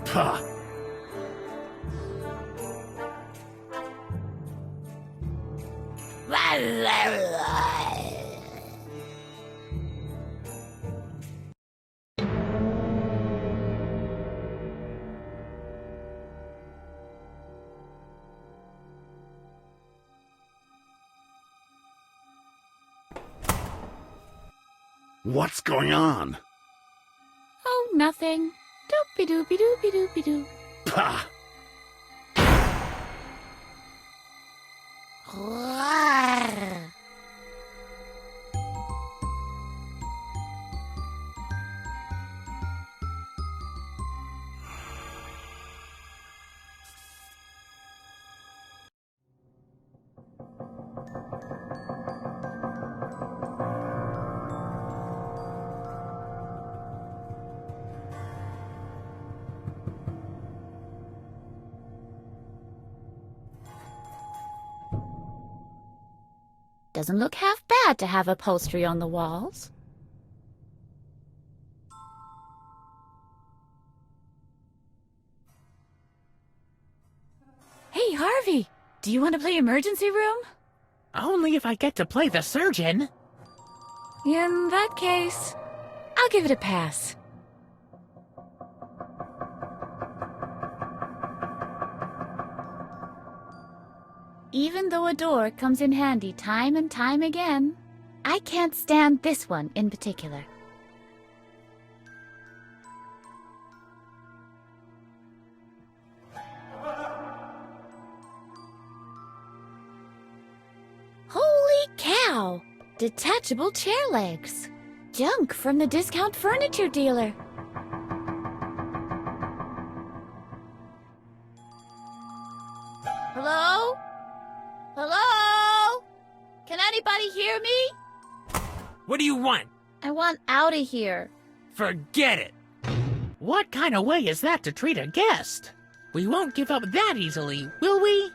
Pah! What's going on? Oh, nothing. Doopy-doopy-doopy-doopy-doo. Pah! Doesn't look half bad to have upholstery on the walls. Hey, Harvey, do you want to play emergency room? Only if I get to play the surgeon. In that case, I'll give it a pass. Even though a door comes in handy time and time again, I can't stand this one in particular. Holy cow! Detachable chair legs. Junk from the discount furniture dealer. Hello? Hello? Can anybody hear me? What do you want? I want out of here. Forget it. What kind of way is that to treat a guest? We won't give up that easily, will we?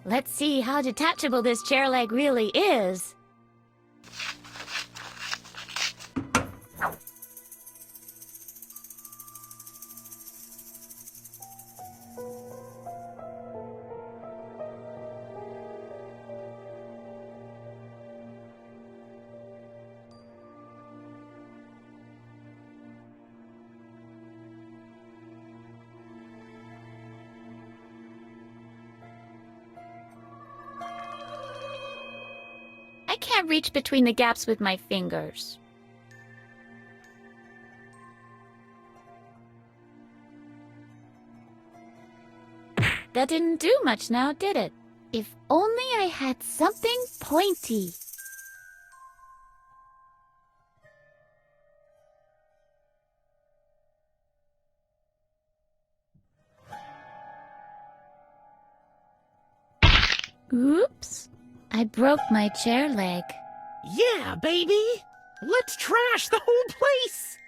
Let's see how detachable this chair leg really is. I can't reach between the gaps with my fingers. That didn't do much now, did it? If only I had something pointy. Oops. I broke my chair leg. Yeah, baby. Let's trash the whole place.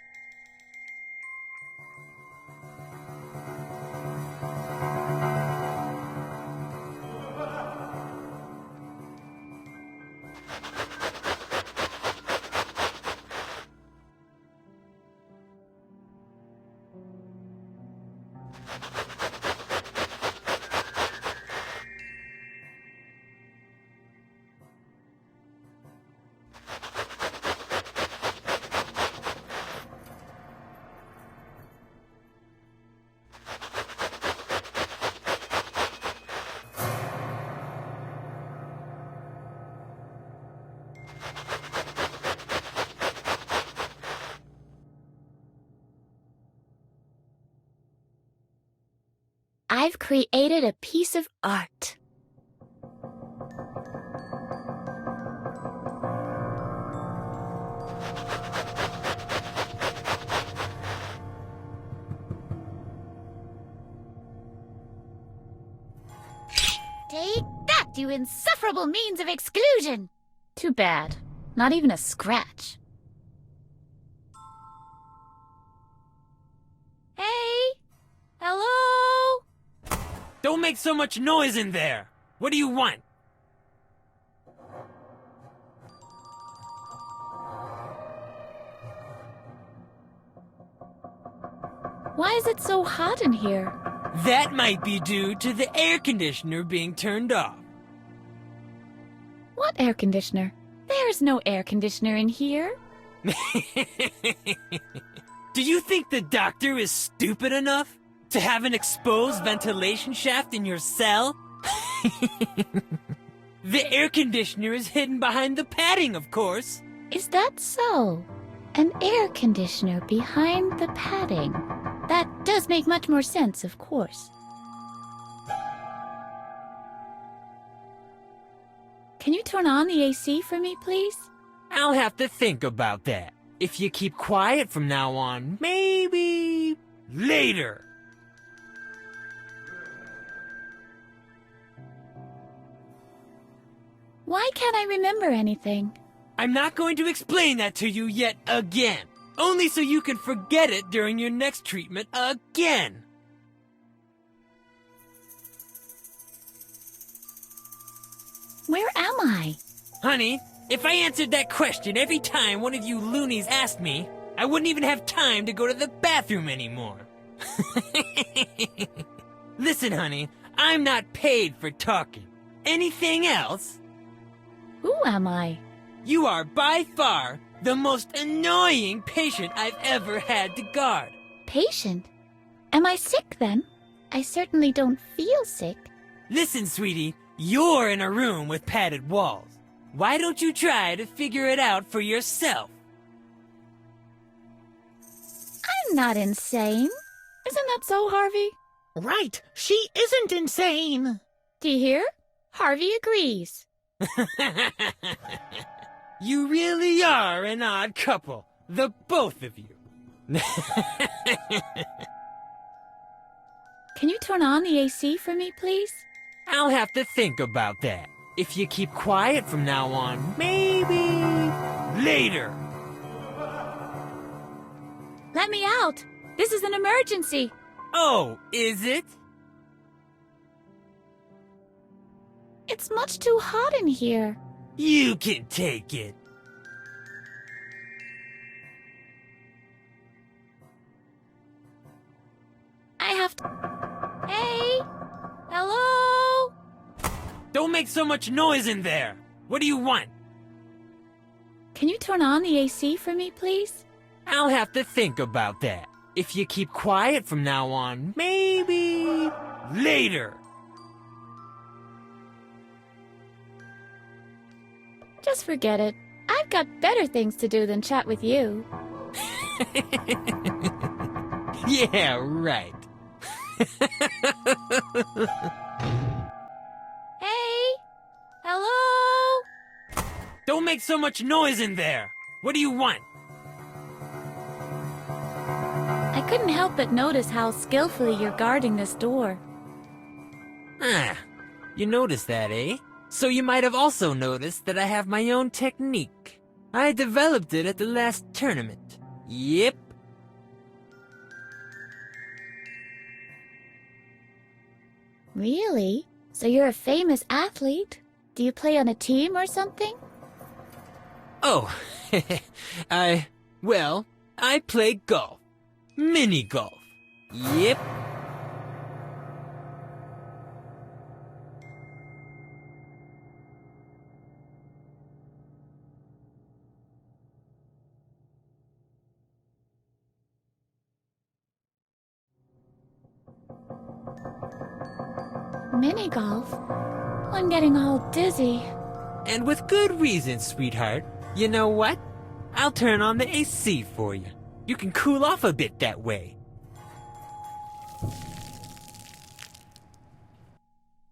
I've created a piece of art. Take that, you insufferable means of exclusion! Too bad. Not even a scratch. Hey! Hello? Don't make so much noise in there. What do you want? Why is it so hot in here? That might be due to the air conditioner being turned off. What air conditioner? There's no air conditioner in here. Do you think the doctor is stupid enough to have an exposed ventilation shaft in your cell? The air conditioner is hidden behind the padding, of course. Is that so? An air conditioner behind the padding. That does make much more sense, of course. Can you turn on the AC for me, please? I'll have to think about that. If you keep quiet from now on, maybe later. Why can't I remember anything? I'm not going to explain that to you yet again. Only so you can forget it during your next treatment again. Where am I? Honey, if I answered that question every time one of you loonies asked me, I wouldn't even have time to go to the bathroom anymore. Listen, honey, I'm not paid for talking. Anything else? Who am I? You are by far the most annoying patient I've ever had to guard. Patient? Am I sick then? I certainly don't feel sick. Listen, sweetie, you're in a room with padded walls. Why don't you try to figure it out for yourself? I'm not insane. Isn't that so, Harvey? Right, she isn't insane. Do you hear? Harvey agrees. You really are an odd couple, the both of you. Can you turn on the AC for me, please? I'll have to think about that. If you keep quiet from now on, maybe later. Let me out. This is an emergency. Oh, is it? It's much too hot in here. You can take it. I have to... Hey? Hello? Don't make so much noise in there. What do you want? Can you turn on the AC for me, please? I'll have to think about that. If you keep quiet from now on, maybe later. Just forget it. I've got better things to do than chat with you. Yeah, right. Hey? Hello? Don't make so much noise in there. What do you want? I couldn't help but notice how skillfully you're guarding this door. Ah, you noticed that, eh? So you might have also noticed that I have my own technique. I developed it at the last tournament. Yep. Really? So you're a famous athlete? Do you play on a team or something? Oh, I play golf. Mini golf. Yep. Mini golf? I'm getting all dizzy. And with good reason, sweetheart. You know what? I'll turn on the AC for you. You can cool off a bit that way.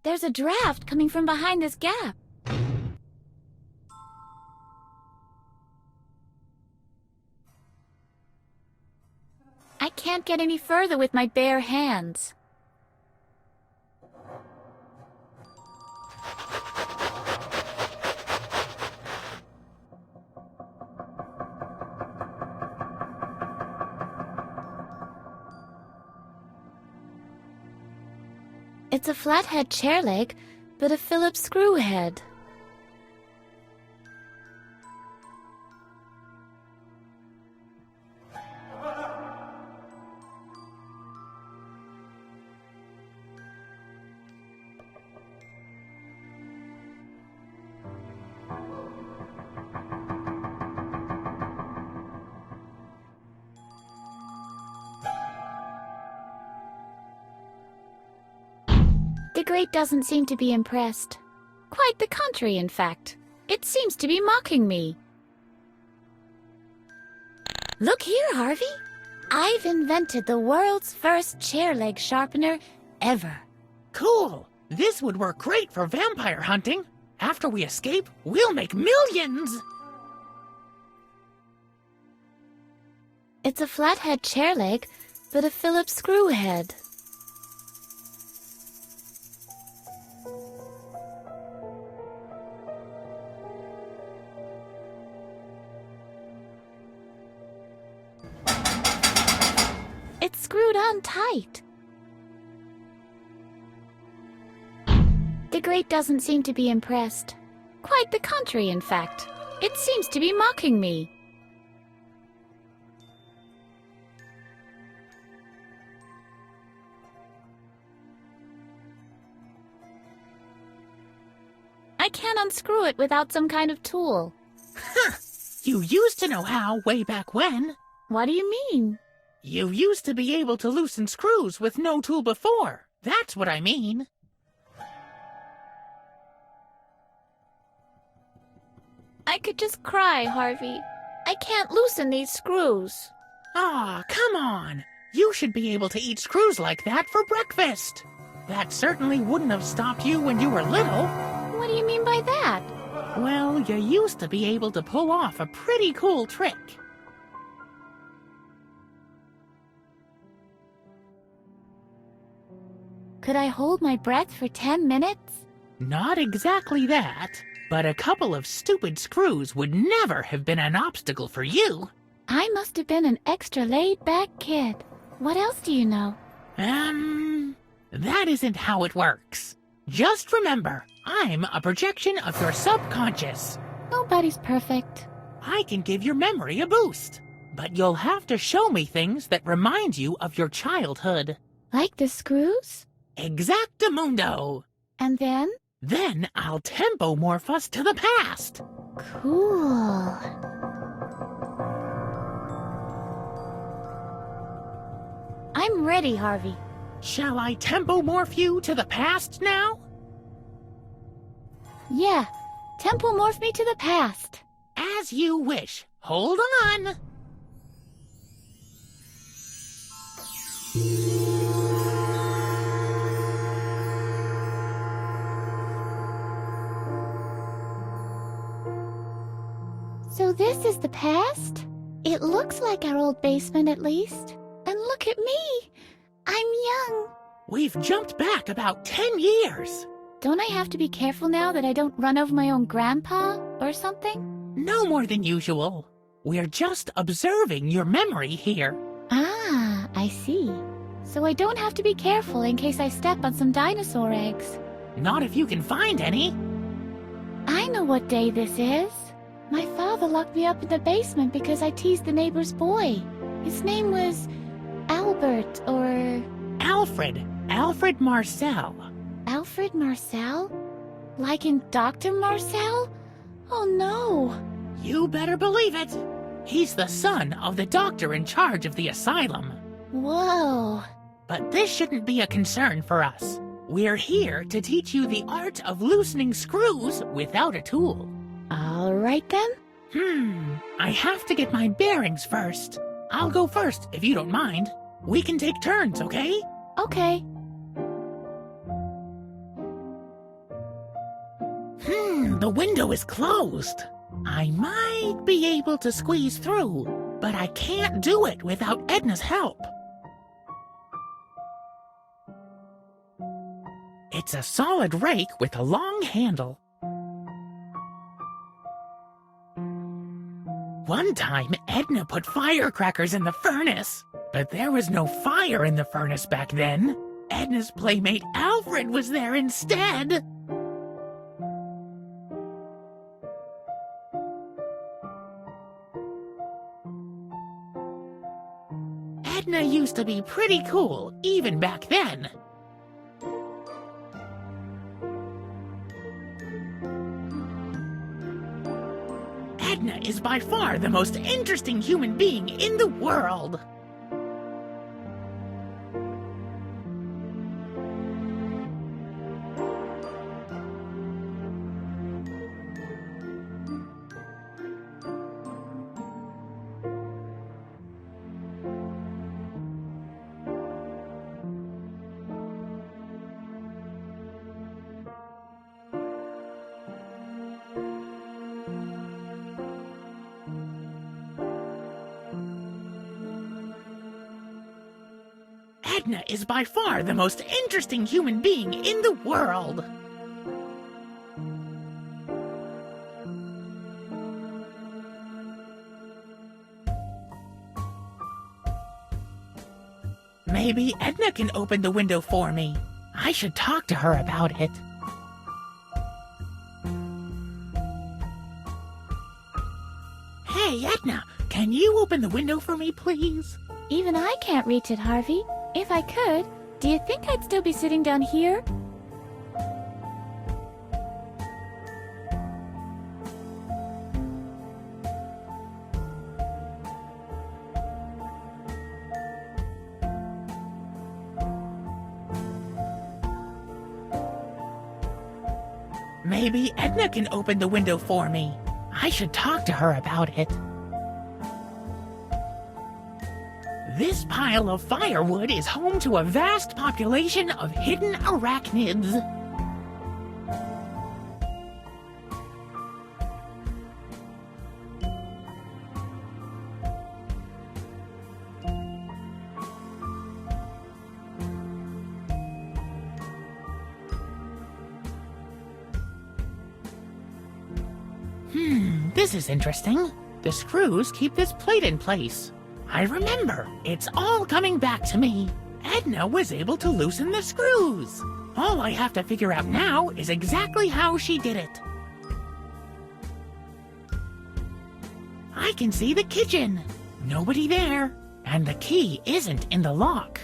There's a draft coming from behind this gap. I can't get any further with my bare hands. It's a flathead chair leg, but a Phillips screw head. The grate doesn't seem to be impressed. Quite the contrary, in fact. It seems to be mocking me. Look here, Harvey. I've invented the world's first chair leg sharpener ever. Cool! This would work great for vampire hunting. After we escape, we'll make millions! It's a flathead chair leg, but a Phillips screw head. It's screwed on tight. The grate doesn't seem to be impressed. Quite the contrary, in fact. It seems to be mocking me. I can't unscrew it without some kind of tool. Huh! You used to know how way back when. What do you mean? You used to be able to loosen screws with no tool before. That's what I mean. I could just cry, Harvey. I can't loosen these screws. Aw, come on. You should be able to eat screws like that for breakfast. That certainly wouldn't have stopped you when you were little. What do you mean by that? Well, you used to be able to pull off a pretty cool trick. Could I hold my breath for 10 minutes? Not exactly that, but a couple of stupid screws would never have been an obstacle for you. I must have been an extra laid-back kid. What else do you know? That isn't how it works. Just remember, I'm a projection of your subconscious. Nobody's perfect. I can give your memory a boost, but you'll have to show me things that remind you of your childhood. Like the screws? Exactamundo. And then? Then I'll tempo-morph us to the past. Cool. I'm ready, Harvey. Shall I tempo-morph you to the past now? Yeah, tempo morph me to the past. As you wish. Hold on. So this is the past? It looks like our old basement at least. And look at me. I'm young. We've jumped back about 10 years. Don't I have to be careful now that I don't run over my own grandpa or something? No more than usual. We're just observing your memory here. Ah, I see. So I don't have to be careful in case I step on some dinosaur eggs. Not if you can find any. I know what day this is. My father locked me up in the basement because I teased the neighbor's boy. His name was Albert or... Alfred. Alfred Marcel. Alfred Marcel? Like in Dr. Marcel? Oh no! You better believe it. He's the son of the doctor in charge of the asylum. Whoa. But this shouldn't be a concern for us. We're here to teach you the art of loosening screws without a tool. All right then. I have to get my bearings first. I'll go first, if you don't mind. We can take turns, okay? Okay. The window is closed. I might be able to squeeze through, but I can't do it without Edna's help. It's a solid rake with a long handle. One time, Edna put firecrackers in the furnace, but there was no fire in the furnace back then. Edna's playmate Alfred was there instead. Edna used to be pretty cool, even back then. Edna is by far the most interesting human being in the world. Edna is by far the most interesting human being in the world. Maybe Edna can open the window for me. I should talk to her about it. Hey, Edna, can you open the window for me, please? Even I can't reach it, Harvey. If I could, do you think I'd still be sitting down here? Maybe Edna can open the window for me. I should talk to her about it. This pile of firewood is home to a vast population of hidden arachnids. This is interesting. The screws keep this plate in place. I remember. It's all coming back to me. Edna was able to loosen the screws. All I have to figure out now is exactly how she did it. I can see the kitchen. Nobody there. And the key isn't in the lock.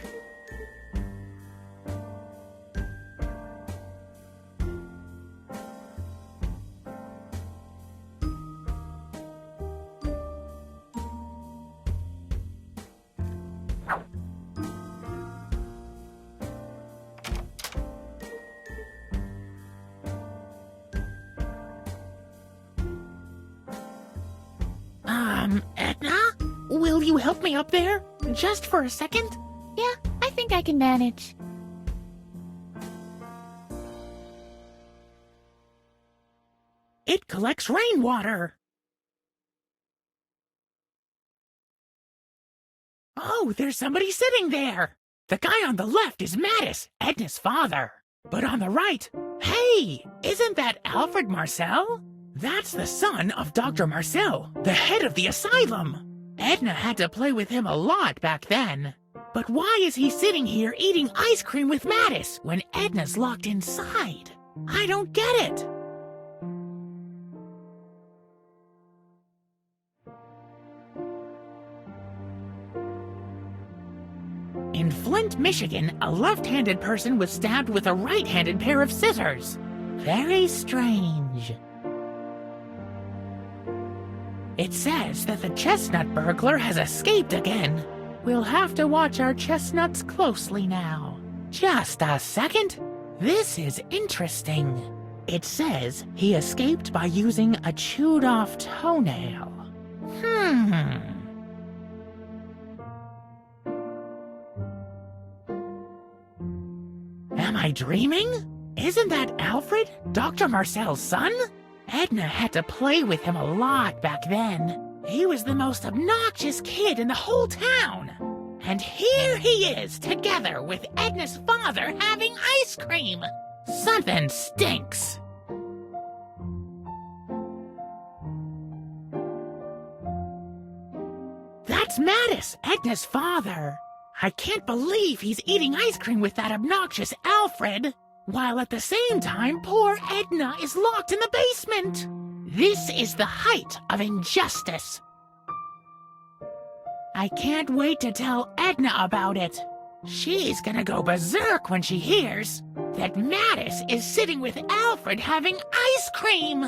Edna? Will you help me up there? Just for a second? Yeah, I think I can manage. It collects rainwater. Oh, there's somebody sitting there. The guy on the left is Mattis, Edna's father. But on the right, hey, isn't that Alfred Marcel? That's the son of Dr. Marcel, the head of the asylum. Edna had to play with him a lot back then. But why is he sitting here eating ice cream with Mattis when Edna's locked inside? I don't get it. In Flint, Michigan, a left-handed person was stabbed with a right-handed pair of scissors. Very strange. It says that the chestnut burglar has escaped again. We'll have to watch our chestnuts closely now. Just a second. This is interesting. It says he escaped by using a chewed-off toenail. Am I dreaming? Isn't that Alfred, Dr. Marcel's son? Edna had to play with him a lot back then. He was the most obnoxious kid in the whole town. And here he is, together with Edna's father having ice cream. Something stinks. That's Mattis, Edna's father. I can't believe he's eating ice cream with that obnoxious Alfred, while at the same time poor Edna is locked in the basement. This is the height of injustice. I can't wait to tell Edna about it. She's gonna go berserk when she hears that Mattis is sitting with Alfred having ice cream.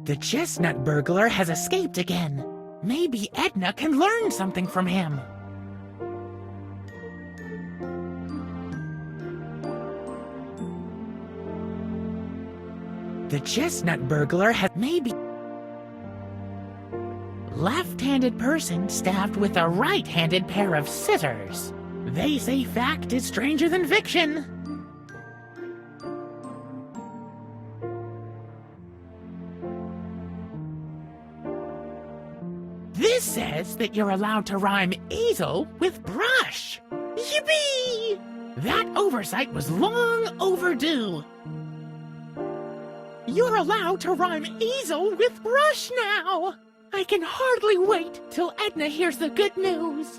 The chestnut burglar has escaped again. Maybe Edna can learn something from him. The chestnut burglar had maybe... Left-handed person stabbed with a right-handed pair of scissors. They say fact is stranger than fiction. This says that you're allowed to rhyme easel with brush. Yippee! That oversight was long overdue. You're allowed to rhyme easel with brush now. I can hardly wait till Edna hears the good news.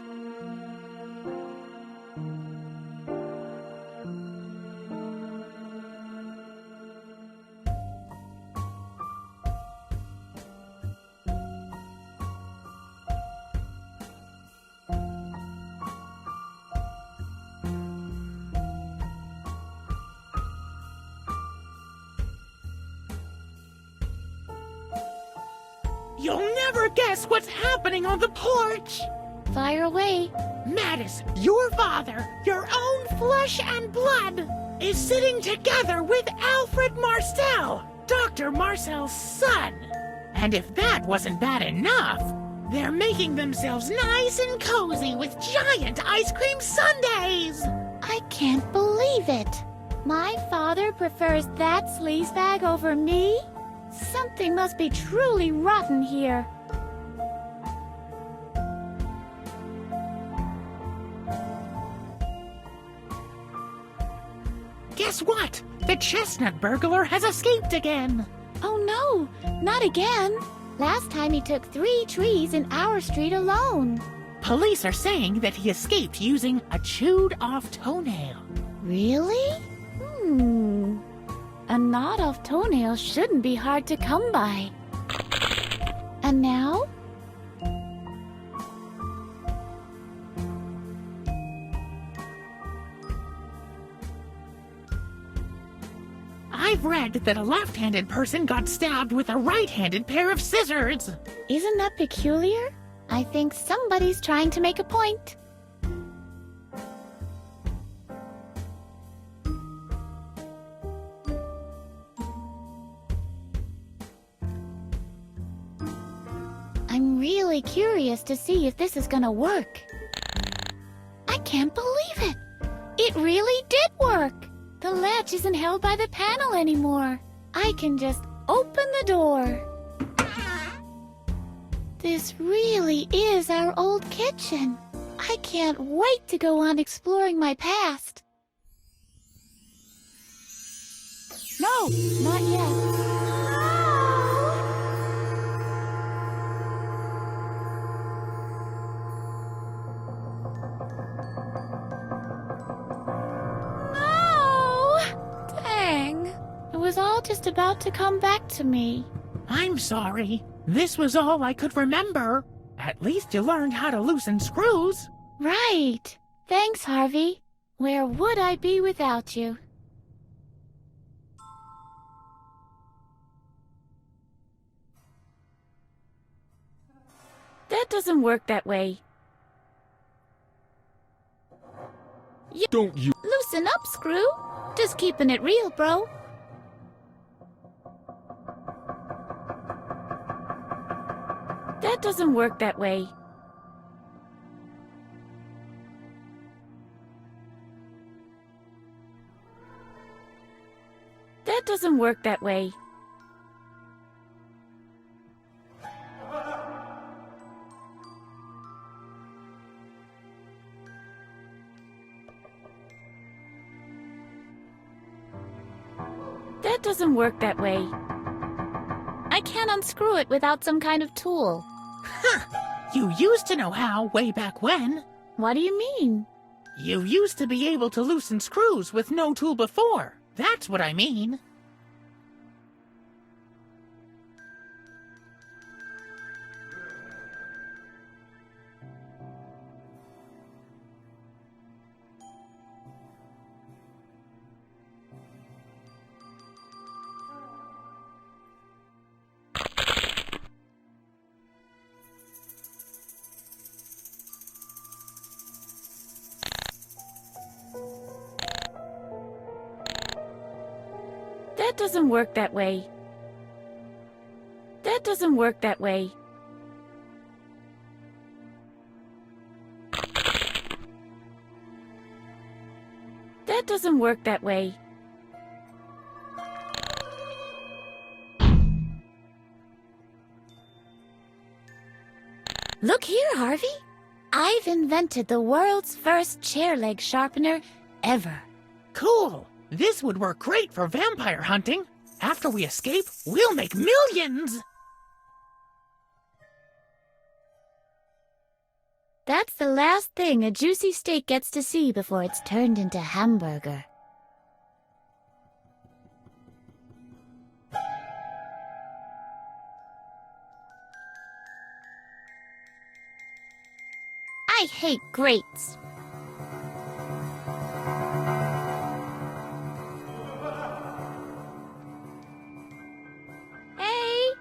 You'll never guess what's happening on the porch. Fire away. Mattis, your father, your own flesh and blood, is sitting together with Alfred Marcel, Dr. Marcel's son. And if that wasn't bad enough, they're making themselves nice and cozy with giant ice cream sundaes. I can't believe it. My father prefers that sleazebag over me? Something must be truly rotten here. Guess what? The chestnut burglar has escaped again. Oh no, not again. Last time he took 3 trees in our street alone. Police are saying that he escaped using a chewed-off toenail. Really? A gnawed-off toenail shouldn't be hard to come by. And now? I've read that a left-handed person got stabbed with a right-handed pair of scissors. Isn't that peculiar? I think somebody's trying to make a point. I'm really curious to see if this is gonna work. I can't believe it! It really did work! The latch isn't held by the panel anymore. I can just open the door. This really is our old kitchen. I can't wait to go on exploring my past. No, not yet. It was all just about to come back to me. I'm sorry. This was all I could remember. At least you learned how to loosen screws. Right. Thanks, Harvey. Where would I be without you? That doesn't work that way. Don't you... Loosen up, Screw. Just keeping it real, bro. That doesn't work that way. That doesn't work that way. That doesn't work that way. I can't unscrew it without some kind of tool. You used to know how way back when. What do you mean? You used to be able to loosen screws with no tool before. That's what I mean. That doesn't work that way. That doesn't work that way. That doesn't work that way. Look here. Harvey. I've invented the world's first chair leg sharpener ever. Cool. This would work great for vampire hunting. After we escape, we'll make millions! That's the last thing a juicy steak gets to see before it's turned into hamburger. I hate grates. Hey!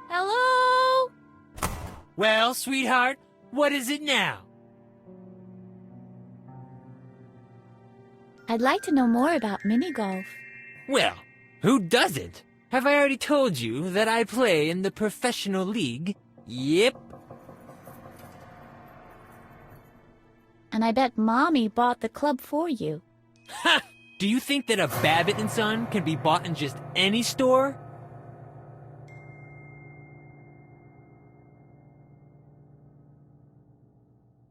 Hello? Well, sweetheart, what is it now? I'd like to know more about mini-golf. Well, who doesn't? Have I already told you that I play in the professional league? Yep. And I bet Mommy bought the club for you. Ha! Do you think that a Babbitt & Son can be bought in just any store?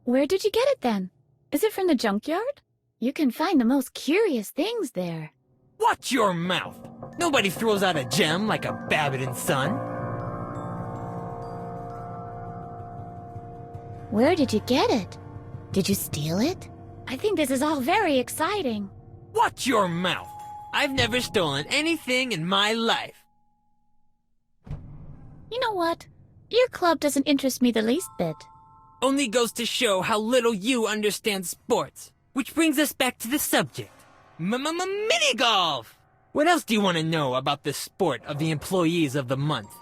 Where did you get it then? Is it from the junkyard? You can find the most curious things there. Watch your mouth! Nobody throws out a gem like a Babbitt & Son. Where did you get it? Did you steal it? I think this is all very exciting. Watch your mouth! I've never stolen anything in my life. You know what? Your club doesn't interest me the least bit. Only goes to show how little you understand sports. Which brings us back to the subject. Mini-golf! What else do you want to know about the sport of the employees of the month?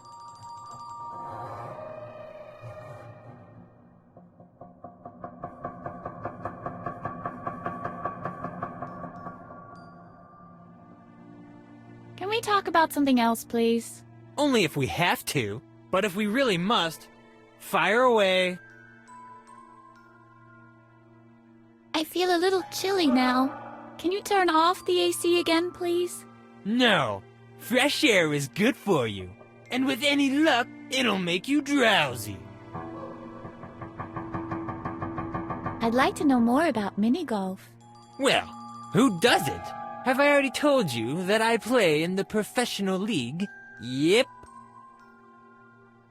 Can we talk about something else, please? Only if we have to. But if we really must, fire away. I feel a little chilly now. Can you turn off the AC again, please? No. Fresh air is good for you. And with any luck, it'll make you drowsy. I'd like to know more about mini-golf. Well, who doesn't? Have I already told you that I play in the professional league? Yep.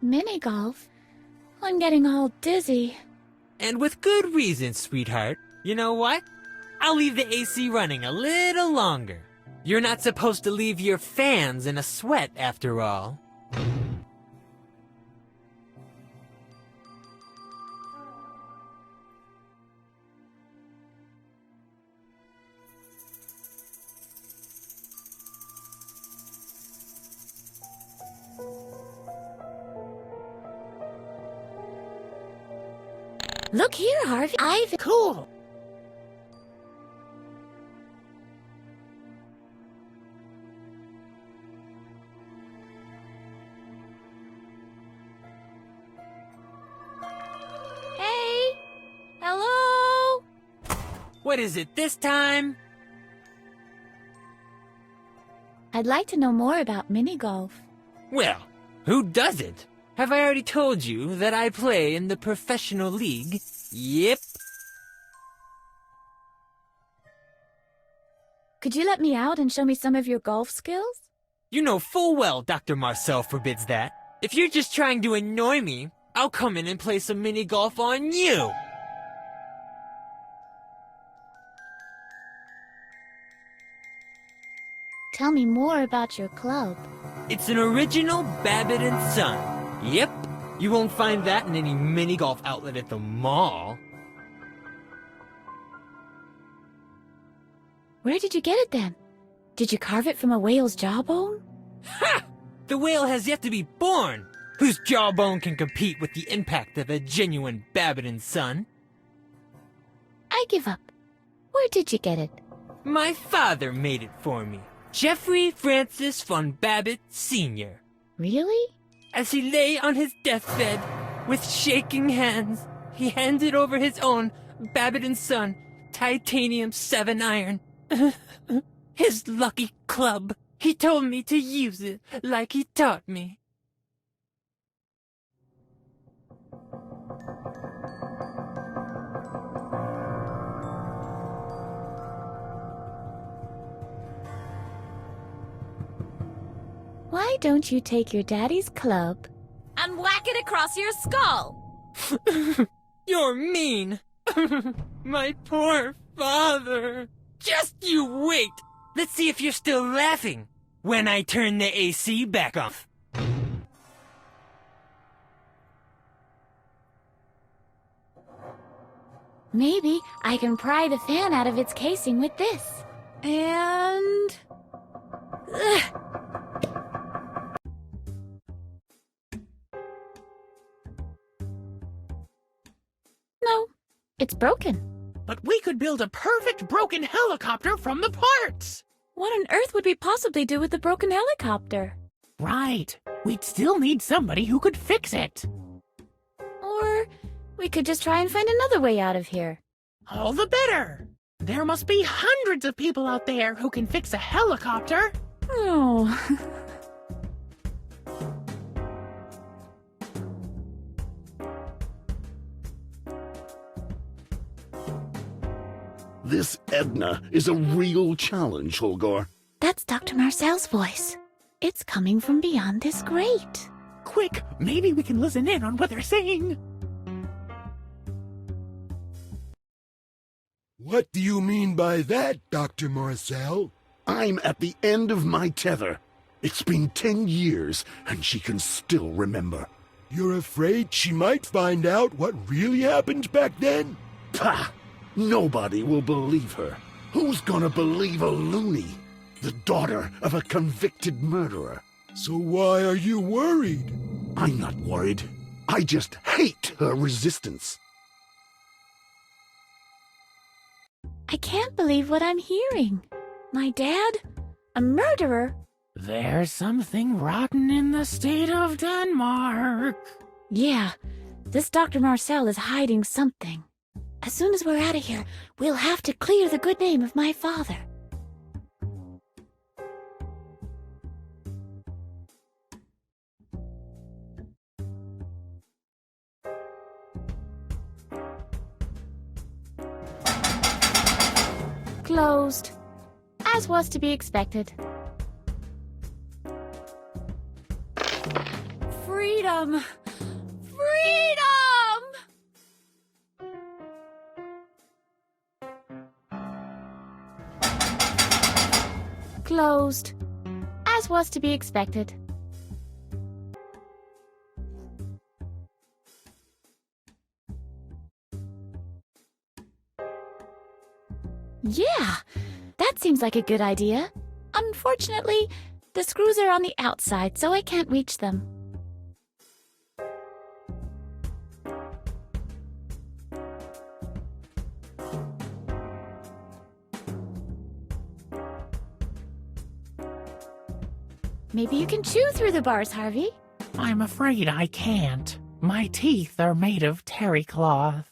Mini-golf? I'm getting all dizzy. And with good reason, sweetheart. You know what? I'll leave the AC running a little longer. You're not supposed to leave your fans in a sweat, after all. Look here, Harvey. Cool. Hey! Hello? What is it this time? I'd like to know more about mini-golf. Well, who doesn't? Have I already told you that I play in the professional league? Yep. Could you let me out and show me some of your golf skills? You know full well Dr. Marcel forbids that. If you're just trying to annoy me, I'll come in and play some mini-golf on you! Tell me more about your club. It's an original Babbitt & Son. Yep, you won't find that in any mini-golf outlet at the mall. Where did you get it then? Did you carve it from a whale's jawbone? Ha! The whale has yet to be born! Whose jawbone can compete with the impact of a genuine Babbitt & Son? I give up. Where did you get it? My father made it for me. Jeffrey Francis von Babbitt Sr. Really? As he lay on his deathbed, with shaking hands, he handed over his own Babbitt & Son titanium 7-iron. His lucky club. He told me to use it like he taught me. Why don't you take your daddy's club And whack it across your skull. You're mean. My poor father. Just you wait. Let's see if you're still laughing when I turn the AC back off. Maybe I can pry the fan out of its casing with this. And... Ugh. No, it's broken. But we could build a perfect broken helicopter from the parts! What on earth would we possibly do with the broken helicopter? Right. We'd still need somebody who could fix it. Or we could just try and find another way out of here. All the better. There must be hundreds of people out there who can fix a helicopter. Oh. This Edna is a real challenge, Holgar. That's Dr. Marcel's voice. It's coming from beyond this grate. Quick, maybe we can listen in on what they're saying. What do you mean by that, Dr. Marcel? I'm at the end of my tether. It's been 10 years, and she can still remember. You're afraid she might find out what really happened back then? Pah! Nobody will believe her. Who's gonna believe a loony? The daughter of a convicted murderer. So why are you worried? I'm not worried. I just hate her resistance. I can't believe what I'm hearing. My dad? A murderer? There's something rotten in the state of Denmark. Yeah, this Dr. Marcel is hiding something. As soon as we're out of here, we'll have to clear the good name of my father. Closed. As was to be expected. Freedom! Freedom! Closed. As was to be expected. Yeah, that seems like a good idea. Unfortunately, the screws are on the outside, so I can't reach them. Maybe you can chew through the bars, Harvey. I'm afraid I can't. My teeth are made of terry cloth.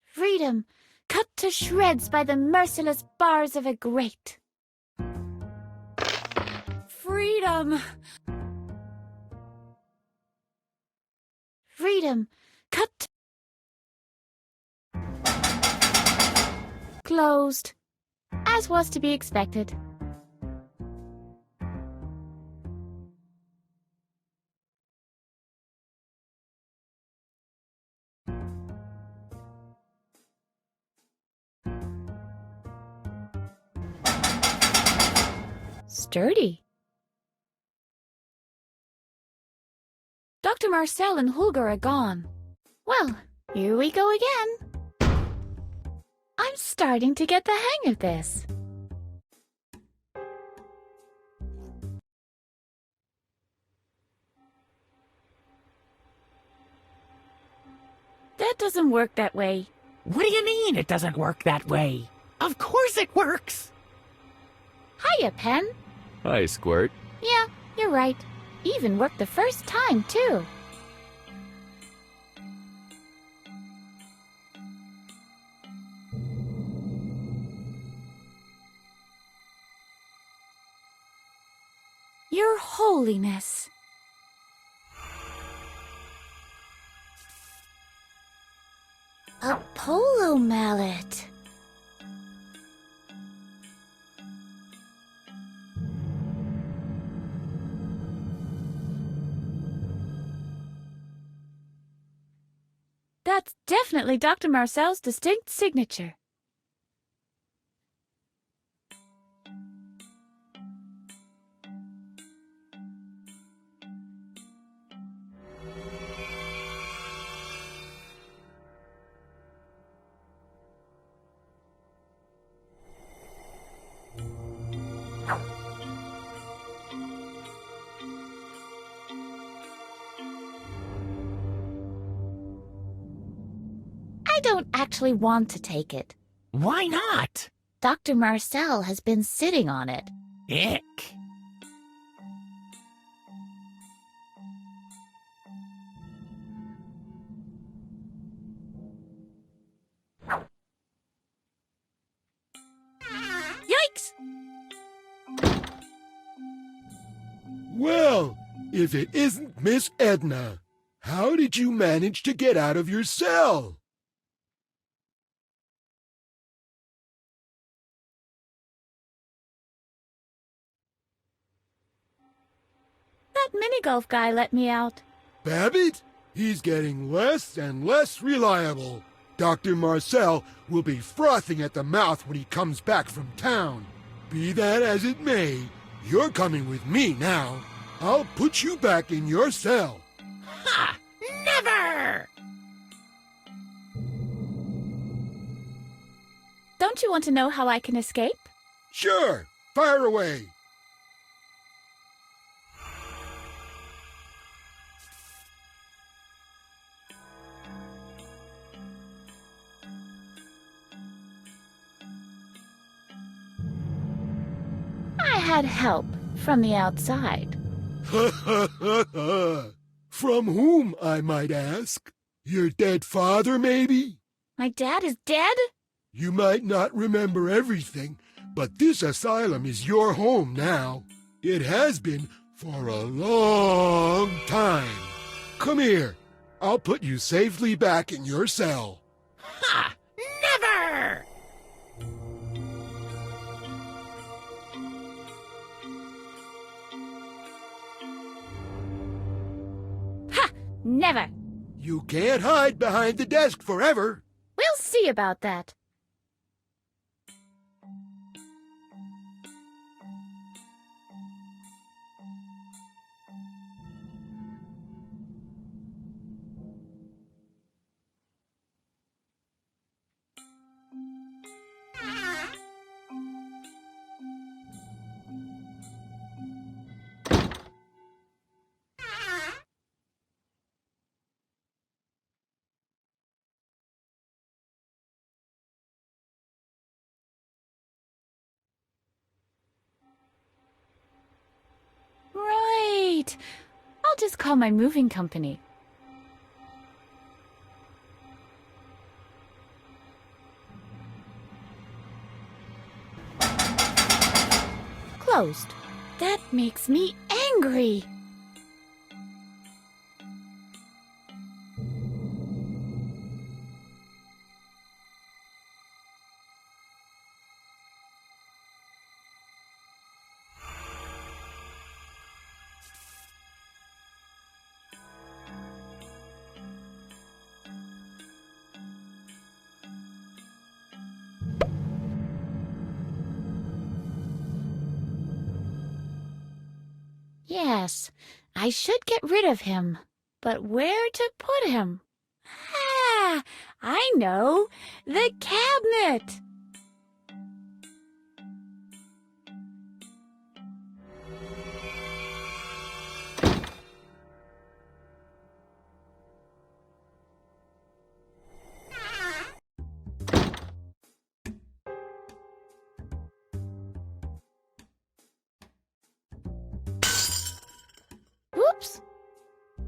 Freedom, cut to shreds by the merciless bars of a grate. Freedom! Freedom, cut. Closed. As was to be expected. Sturdy. Dr. Marcel and Holger are gone. Well, here we go again. I'm starting to get the hang of this. That doesn't work that way. What do you mean it doesn't work that way? Of course it works! Hiya, Pen. Hi, Squirt. Yeah, you're right. Even worked the first time, too. Your Holiness. A polo mallet. That's definitely Dr. Marcel's distinct signature. I don't actually want to take it. Why not? Dr. Marcel has been sitting on it. Ick. Yikes! Well, if it isn't Miss Edna, how did you manage to get out of your cell? That mini-golf guy let me out. Babbitt? He's getting less and less reliable. Dr. Marcel will be frothing at the mouth when he comes back from town. Be that as it may, you're coming with me now. I'll put you back in your cell. Ha! Never! Don't you want to know how I can escape? Sure, fire away. I had help from the outside. From whom, I might ask? Your dead father, maybe? My dad is dead? You might not remember everything, but this asylum is your home now. It has been for a long time. Come here. I'll put you safely back in your cell. Ha! Never! Ha! Never! You can't hide behind the desk forever. We'll see about that. Right. I'll just call my moving company. Closed. That makes me angry. Yes, I should get rid of him. But where to put him? Ah, I know. The cabinet. Whoops.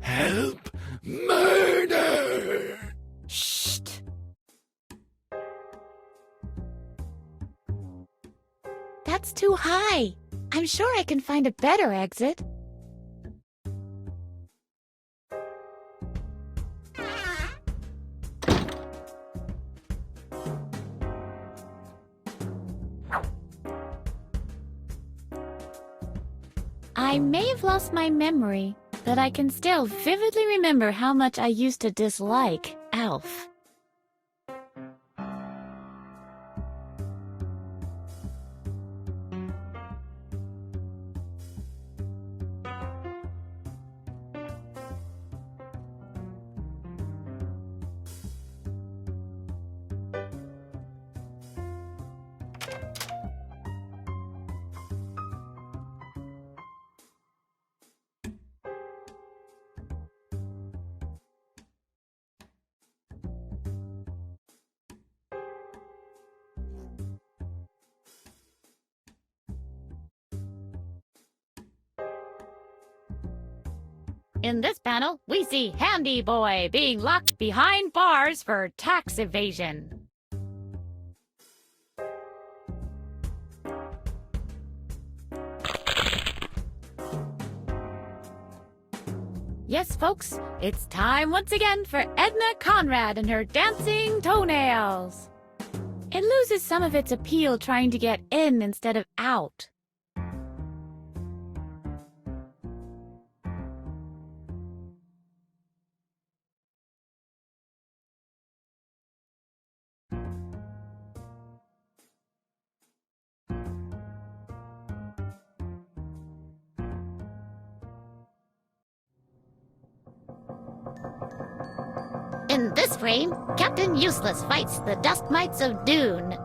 Help! Murder! Shh. That's too high. I'm sure I can find a better exit. I may have lost my memory, but I can still vividly remember how much I used to dislike Alf. In this panel, we see Handy Boy being locked behind bars for tax evasion. Yes, folks, it's time once again for Edna Conrad and her dancing toenails. It loses some of its appeal trying to get in instead of out. In this frame, Captain Useless fights the dust mites of Dune.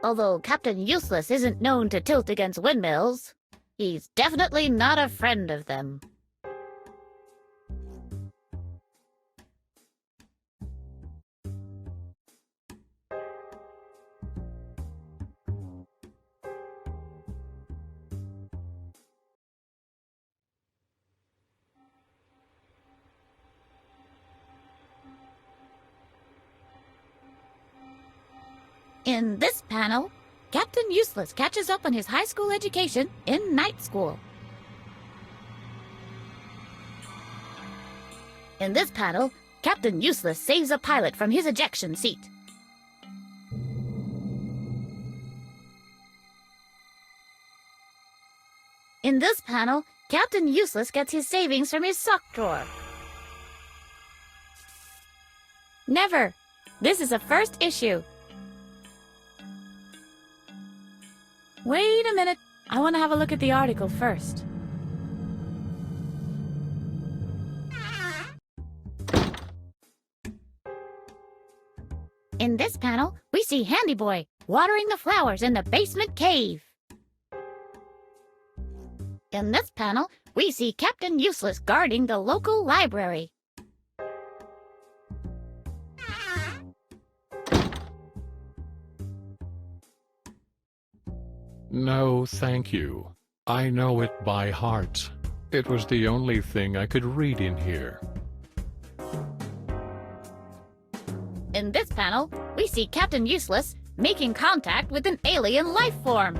Although Captain Useless isn't known to tilt against windmills, he's definitely not a friend of them. In this panel, Captain Useless catches up on his high school education in night school. In this panel, Captain Useless saves a pilot from his ejection seat. In this panel, Captain Useless gets his savings from his sock drawer. Never! This is a first issue. Wait a minute. I want to have a look at the article first. In this panel, we see Handy Boy watering the flowers in the basement cave. In this panel, we see Captain Useless guarding the local library. No, thank you. I know it by heart. It was the only thing I could read in here. In this panel, we see Captain Useless making contact with an alien life form.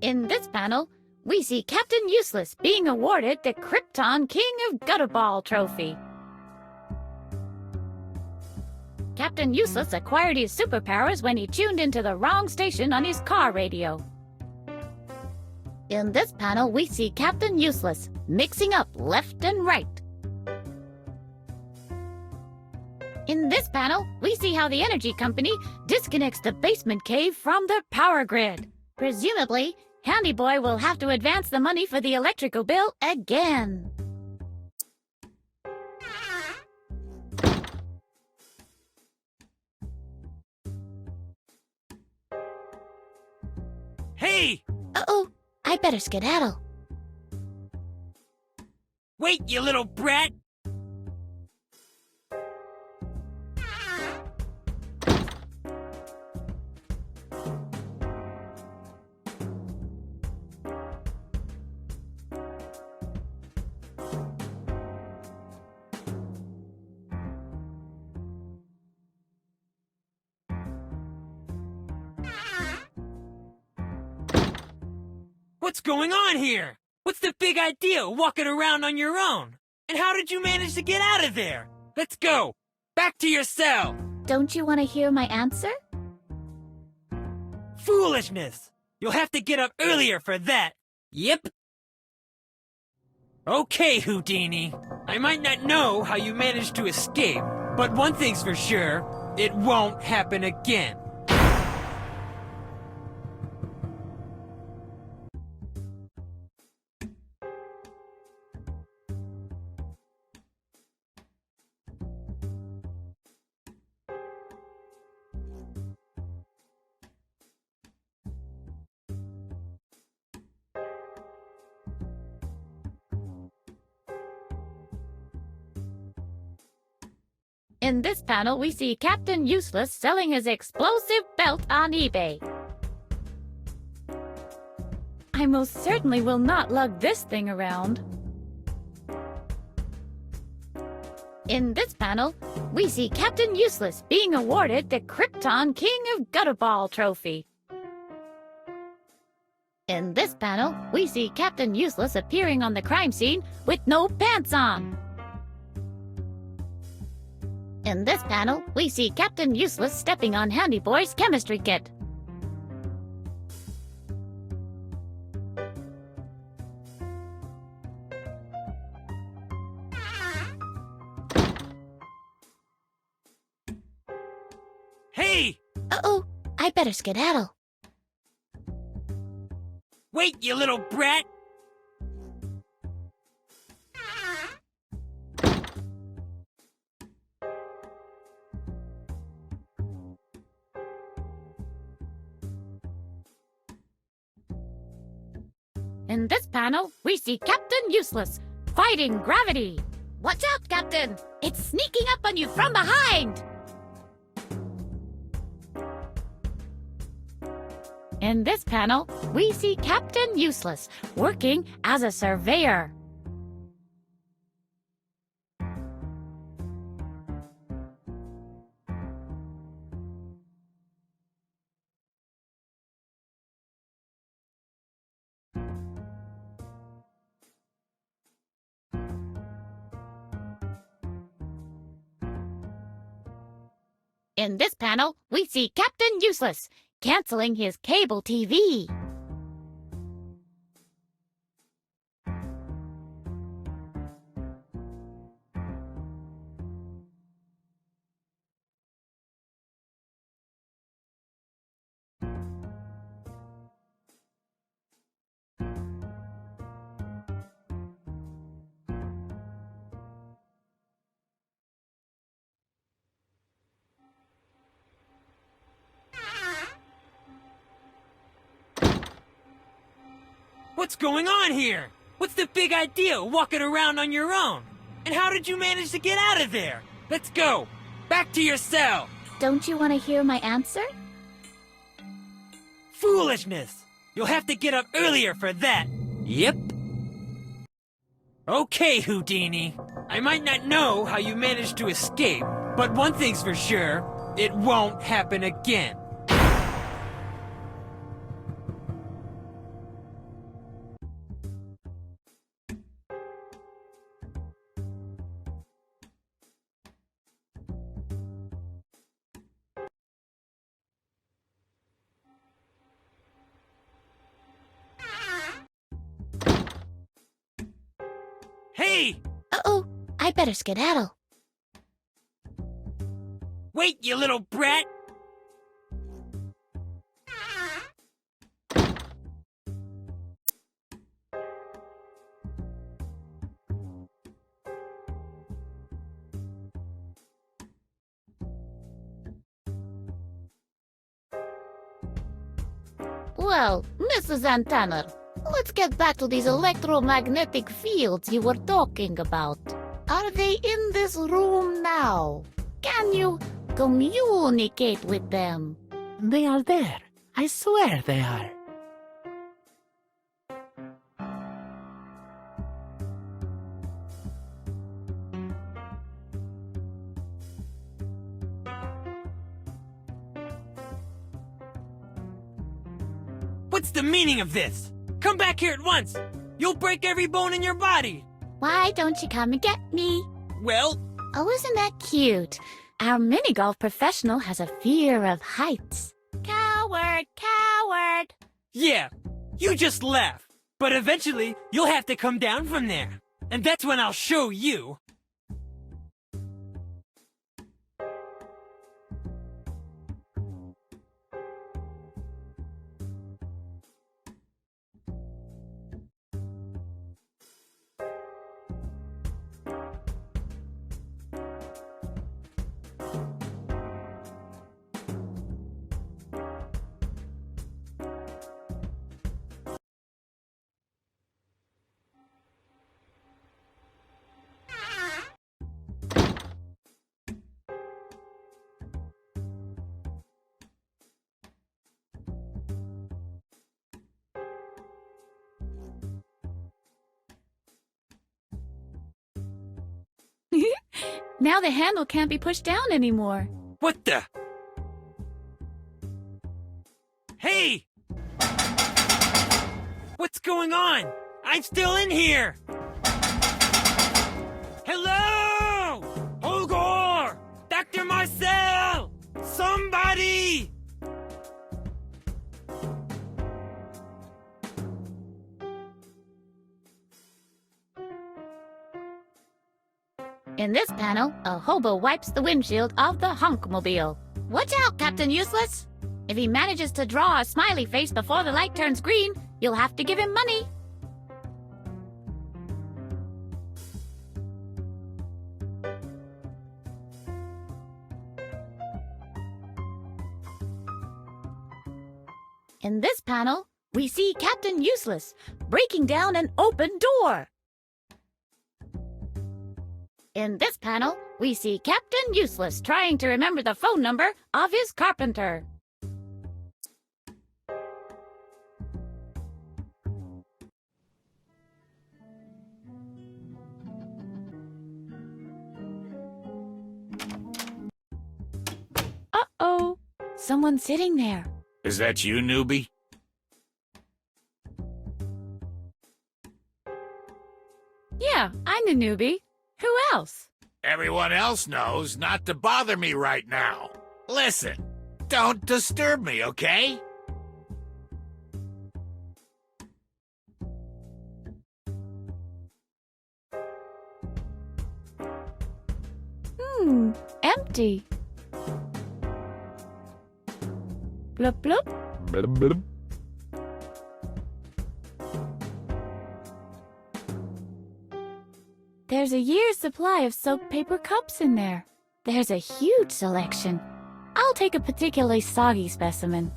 In this panel, we see Captain Useless being awarded the Krypton King of Gutterball trophy. Captain Useless acquired his superpowers when he tuned into the wrong station on his car radio. In this panel, we see Captain Useless mixing up left and right. In this panel, we see how the energy company disconnects the basement cave from the power grid. Presumably, Handy Boy will have to advance the money for the electrical bill again. Hey! Uh-oh, I better skedaddle. Wait, you little brat! What's going on here? What's the big idea walking around on your own? And how did you manage to get out of there? Let's go! Back to your cell! Don't you want to hear my answer? Foolishness! You'll have to get up earlier for that. Yep. Okay, Houdini. I might not know how you managed to escape, but one thing's for sure, it won't happen again. In this panel, we see Captain Useless selling his explosive belt on eBay. I most certainly will not lug this thing around. In this panel, we see Captain Useless being awarded the Krypton King of Gutterball trophy. In this panel, we see Captain Useless appearing on the crime scene with no pants on. In this panel, we see Captain Useless stepping on Handy Boy's chemistry kit. Hey! Uh-oh, I better skedaddle. Wait, you little brat! In this panel, we see Captain Useless fighting gravity. Watch out, Captain! It's sneaking up on you from behind! In this panel, we see Captain Useless working as a surveyor. In this panel, we see Captain Useless canceling his cable TV. What's going on here? What's the big idea walking around on your own? And how did you manage to get out of there? Let's go! Back to your cell! Don't you want to hear my answer? Foolishness! You'll have to get up earlier for that. Yep. Okay, Houdini. I might not know how you managed to escape, but one thing's for sure, it won't happen again. Hey! Uh-oh, I better skedaddle. Wait, you little brat! Well, Mrs. Antenna, let's get back to these electromagnetic fields you were talking about. Are they in this room now? Can you communicate with them? They are there. I swear they are. What's the meaning of this? Come back here at once! You'll break every bone in your body! Why don't you come and get me? Well, Oh, isn't that cute? Our mini golf professional has a fear of heights. Coward, coward. Yeah, you just laugh. But eventually, you'll have to come down from there. And that's when I'll show you. Now the handle can't be pushed down anymore. What the? Hey! What's going on? I'm still in here! Hello! Holgor! Dr. Marcel! Somebody! In this panel, a hobo wipes the windshield of the honkmobile. Watch out, Captain Useless! If he manages to draw a smiley face before the light turns green, you'll have to give him money. In this panel, we see Captain Useless breaking down an open door. In this panel, we see Captain Useless trying to remember the phone number of his carpenter. Uh-oh. Someone's sitting there. Is that you, newbie? Yeah, I'm the newbie. Who else? Everyone else knows not to bother me right now. Listen, don't disturb me, okay? Empty. Bloop bloop. There's a year's supply of soap paper cups in there. There's a huge selection. I'll take a particularly soggy specimen.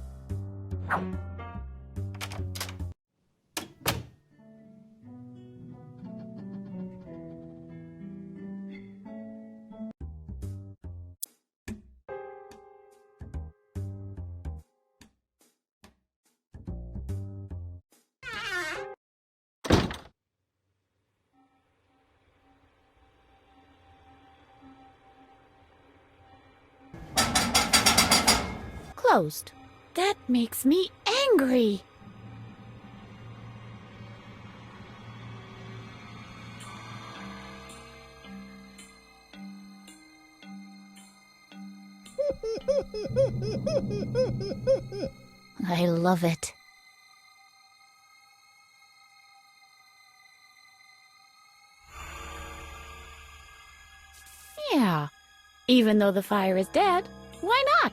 Closed. That makes me angry. I love it. Yeah. Even though the fire is dead, why not?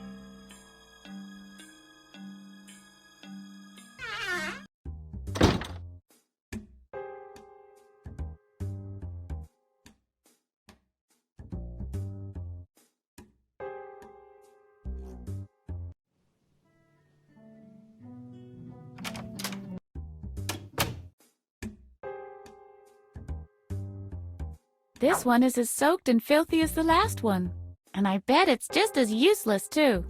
This one is as soaked and filthy as the last one. And I bet it's just as useless, too.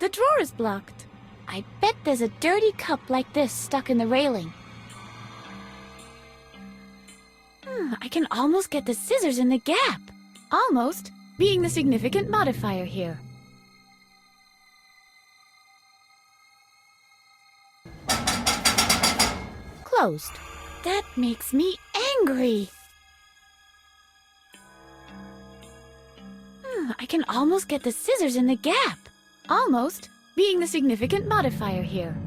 the drawer is blocked. I bet there's a dirty cup like this stuck in the railing. I can almost get the scissors in the gap. Almost, being the significant modifier here. Closed. That makes me angry. I can almost get the scissors in the gap. Almost, being the significant modifier here.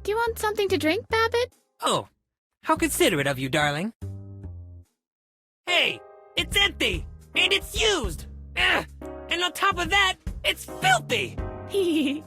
Do you want something to drink, Babbitt? Oh, how considerate of you, darling. Hey, it's empty! And it's used! And on top of that, it's filthy! Hee.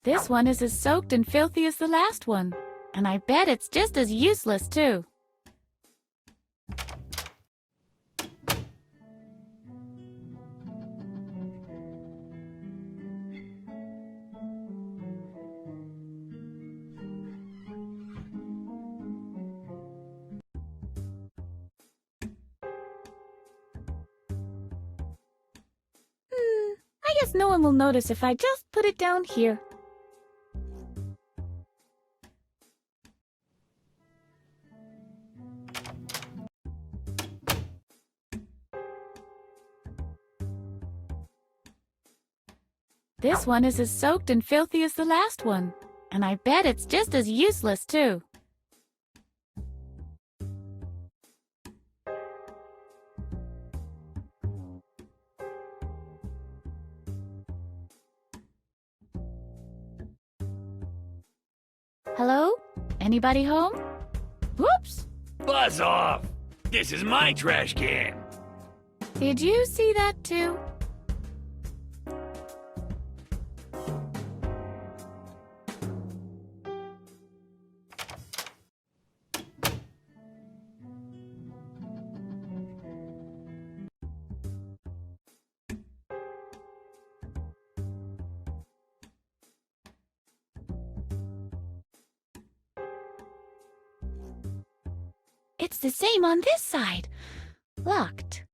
This one is as soaked and filthy as the last one. And I bet it's just as useless, too. I guess no one will notice if I just put it down here. This one is as soaked and filthy as the last one. And I bet it's just as useless, too. Hello? Anybody home? Whoops! Buzz off! This is my trash can! Did you see that, too? It's the same on this side. Locked.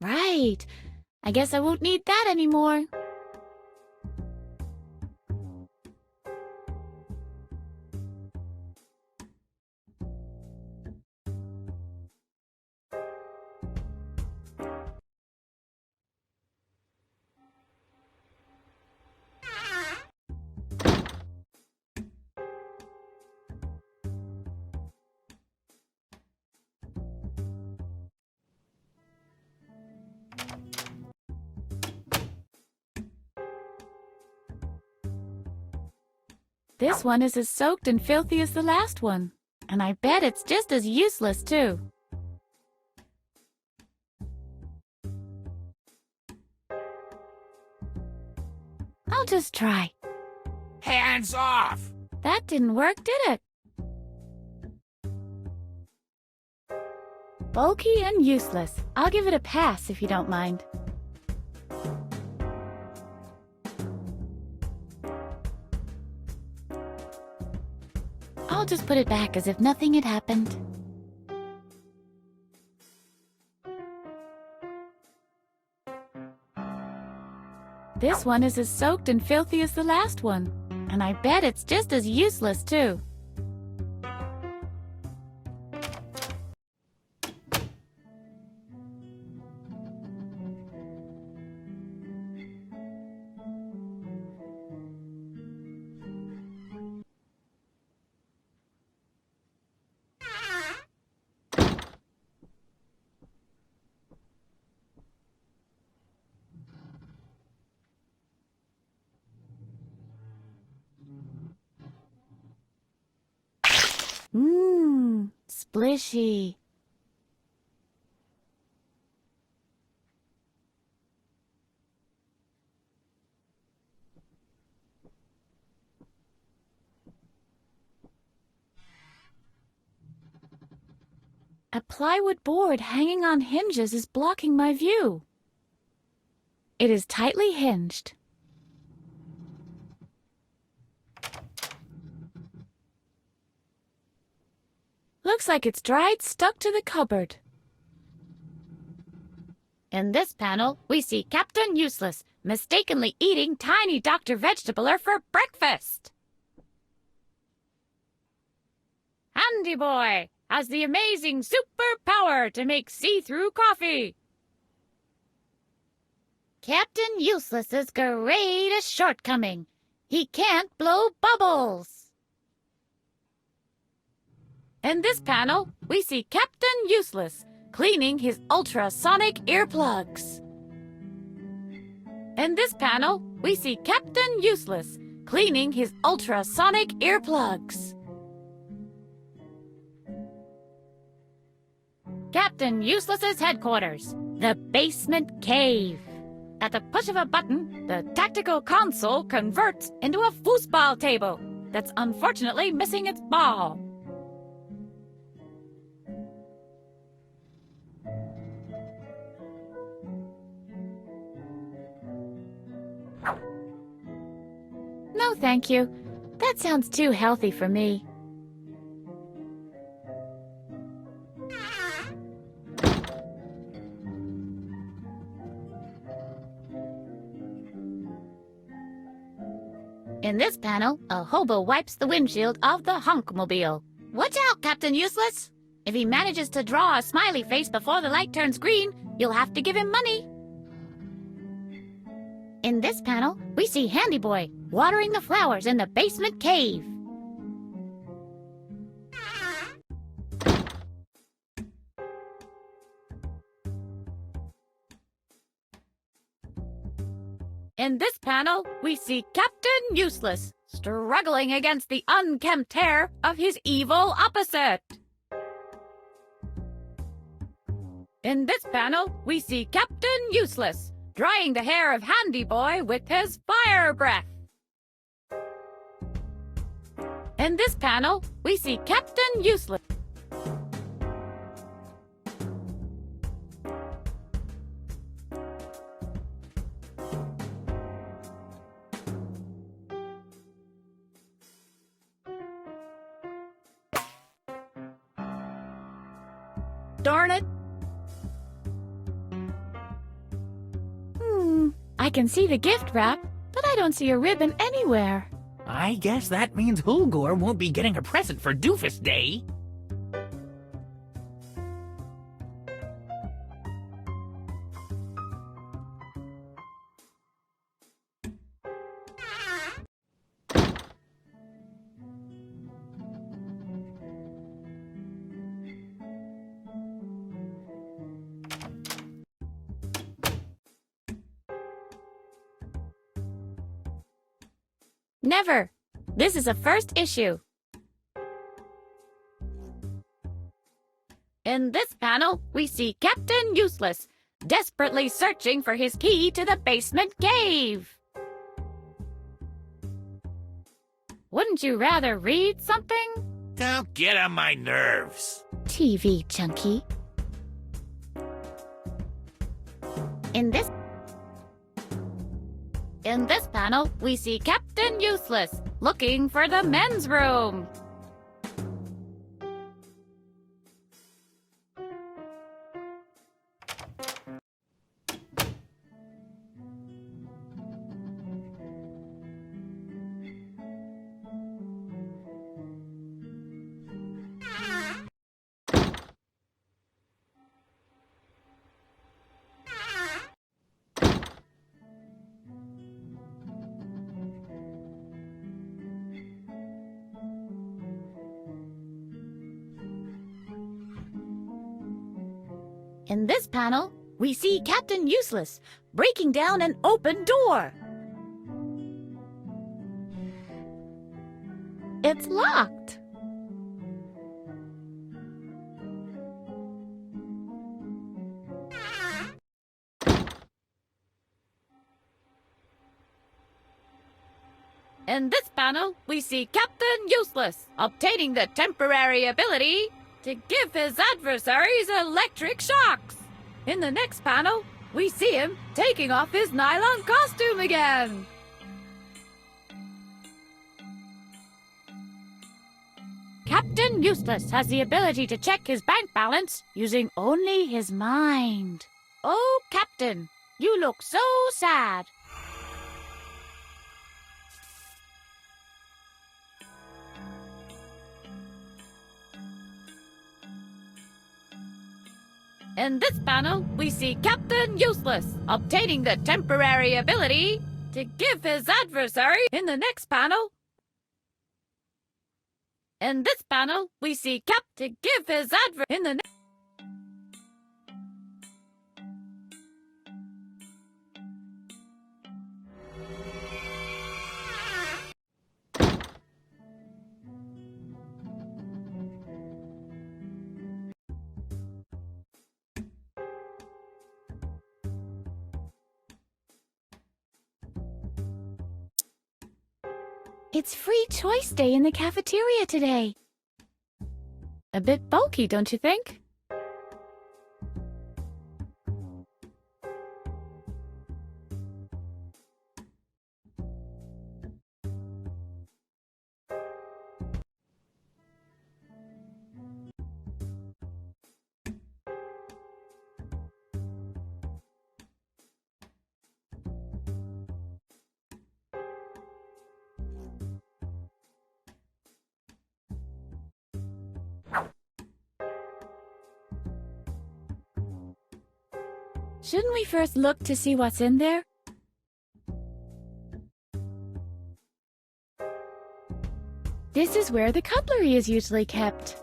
Right. I guess I won't need that anymore. This one is as soaked and filthy as the last one. And I bet it's just as useless, too. I'll just try. Hands off! That didn't work, did it? Bulky and useless. I'll give it a pass if you don't mind. just put it back as if nothing had happened. This one is as soaked and filthy as the last one, and I bet it's just as useless, too. Splishy. A plywood board hanging on hinges is blocking my view. It is tightly hinged. Looks like it's dried, stuck to the cupboard. In this panel, we see Captain Useless mistakenly eating tiny Dr. Vegetabler for breakfast. Handy Boy has the amazing superpower to make see-through coffee. Captain Useless's greatest shortcoming: he can't blow bubbles. In this panel, we see Captain Useless cleaning his ultrasonic earplugs. In this panel, we see Captain Useless cleaning his ultrasonic earplugs. Captain Useless's headquarters, the basement cave. At the push of a button, the tactical console converts into a foosball table that's unfortunately missing its ball. No, thank you. That sounds too healthy for me. In this panel, a hobo wipes the windshield of the Honkmobile. Watch out, Captain Useless! If he manages to draw a smiley face before the light turns green, you'll have to give him money. In this panel, we see Handy Boy watering the flowers in the basement cave. In this panel, we see Captain Useless struggling against the unkempt hair of his evil opposite. In this panel, we see Captain Useless drying the hair of Handy Boy with his fire breath. In this panel, we see Captain Useless. Darn it! I can see the gift wrap, but I don't see a ribbon anywhere. I guess that means Hulgor won't be getting a present for Doofus Day. Never. This is a first issue. In this panel, we see Captain Useless desperately searching for his key to the basement cave. Wouldn't you rather read something? Don't get on my nerves. TV junkie. In this panel, we see Captain Useless looking for the men's room. In this panel, we see Captain Useless breaking down an open door. It's locked. In this panel, we see Captain Useless obtaining the temporary ability to give his adversaries electric shocks. In the next panel, we see him taking off his nylon costume again. Captain Useless has the ability to check his bank balance using only his mind. Oh, Captain, you look so sad. In this panel, we see Captain Useless obtaining the temporary ability to give his adversary. In the next panel, we see Cap to give his adversary. In the It's free choice day in the cafeteria today. A bit bulky, don't you think? Shouldn't we first look to see what's in there? This is where the cutlery is usually kept.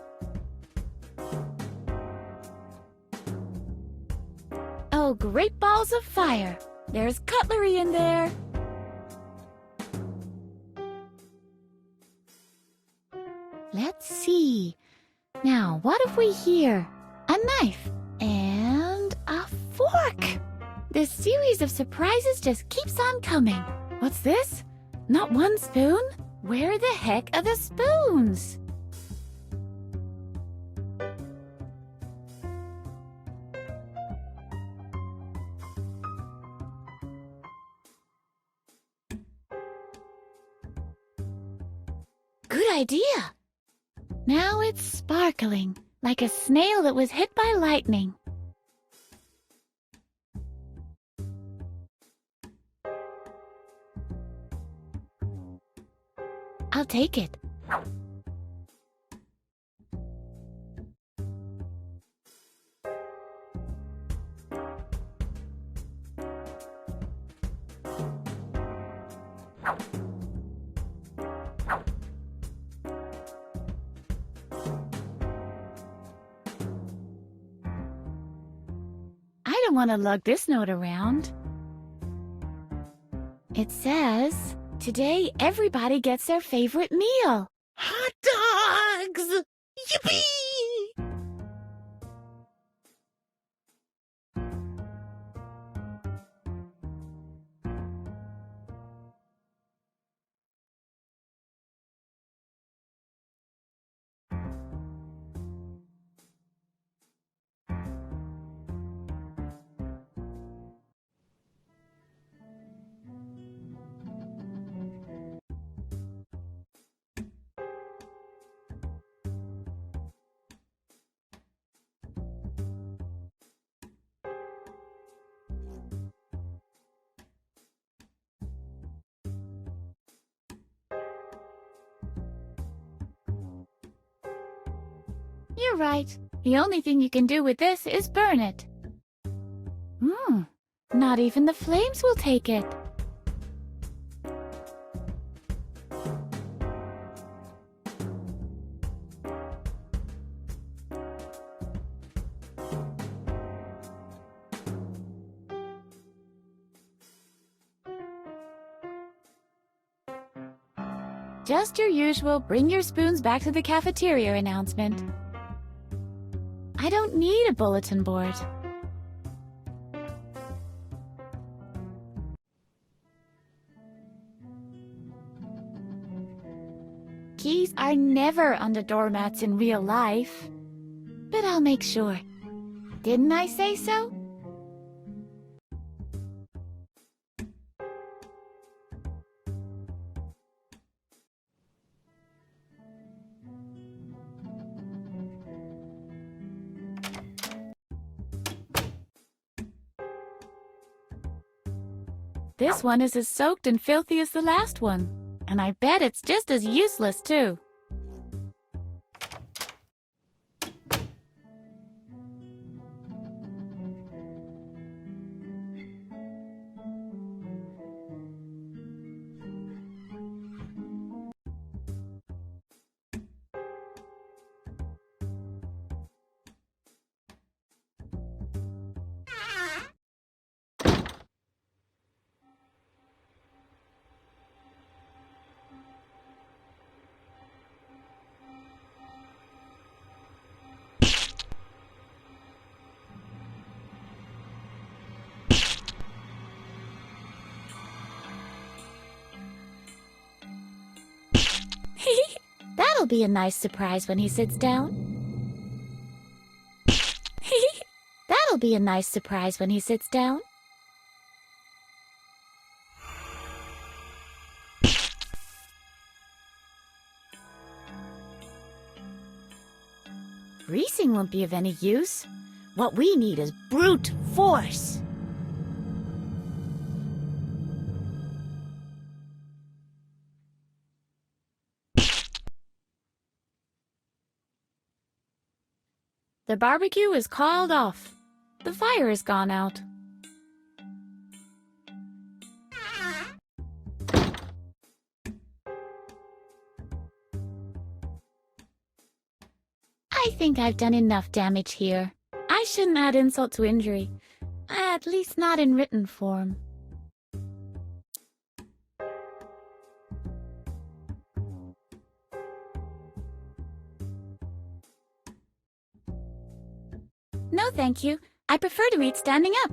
Oh, great balls of fire! There's cutlery in there! Let's see. Now, what have we here? A knife and a fork! This series of surprises just keeps on coming. What's this? Not one spoon? Where the heck are the spoons? Good idea! Now it's sparkling, like a snail that was hit by lightning. I'll take it. I don't want to lug this note around. It says, today everybody gets their favorite meal. Hot dogs! Yippee! You're right. The only thing you can do with this is burn it. Not even the flames will take it. Just your usual bring your spoons back to the cafeteria announcement. I don't need a bulletin board. Keys are never under doormats in real life. But I'll make sure. Didn't I say so? This one is as soaked and filthy as the last one. And I bet it's just as useless, too. That'll be a nice surprise when he sits down. That'll be a nice surprise when he sits down. Greasing won't be of any use. What we need is brute force. The barbecue is called off. The fire has gone out. I think I've done enough damage here. I shouldn't add insult to injury. At least not in written form. No, thank you. I prefer to eat standing up.